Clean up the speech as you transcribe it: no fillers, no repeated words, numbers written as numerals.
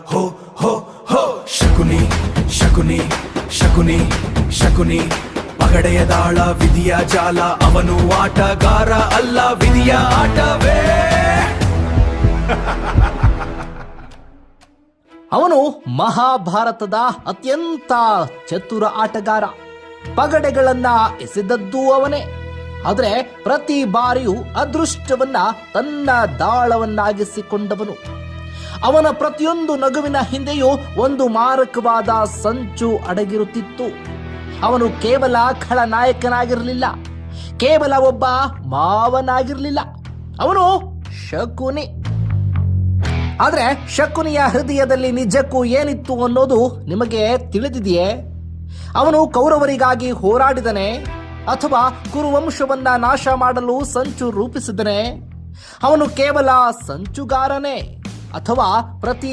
ಹೋ ಹೋ ಹೋ ಶಕುನಿ ಶಕುನಿ ಶಕುನಿ ಶಕುನಿ ಪಗಡೆಯ ದಾಳ ವಿಧಿಯ ಜಾಲ ಅವನು ಆಟಗಾರ ಅಲ್ಲ ವಿಧಿಯ ಆಟವೇ. ಅವನು ಮಹಾಭಾರತದ ಅತ್ಯಂತ ಚತುರ ಆಟಗಾರ. ಪಗಡೆಗಳನ್ನ ಎಸೆದದ್ದೂ ಅವನೇ. ಆದರೆ ಪ್ರತಿ ಬಾರಿಯೂ ಅದೃಷ್ಟವನ್ನ ತನ್ನ ದಾಳವನ್ನಾಗಿಸಿಕೊಂಡವನು. ಅವನ ಪ್ರತಿಯೊಂದು ನಗುವಿನ ಹಿಂದೆಯೂ ಒಂದು ಮಾರಕವಾದ ಸಂಚು ಅಡಗಿರುತ್ತಿತ್ತು. ಅವನು ಕೇವಲ ಖಳನಾಯಕನಾಗಿರಲಿಲ್ಲ, ಕೇವಲ ಒಬ್ಬ ಮಾವನಾಗಿರಲಿಲ್ಲ, ಅವನು ಶಕುನಿ. ಆದರೆ ಶಕುನಿಯ ಹೃದಯದಲ್ಲಿ ನಿಜಕ್ಕೂ ಏನಿತ್ತು ಅನ್ನೋದು ನಿಮಗೆ ತಿಳಿದಿದೆಯೇ? ಅವನು ಕೌರವರಿಗಾಗಿ ಹೋರಾಡಿದನೆ ಅಥವಾ ಕುರುವಂಶವನ್ನ ನಾಶ ಮಾಡಲು ಸಂಚು ರೂಪಿಸಿದನೆ? ಅವನು ಕೇವಲ ಸಂಚುಗಾರನೇ ಅಥವಾ ಪ್ರತಿ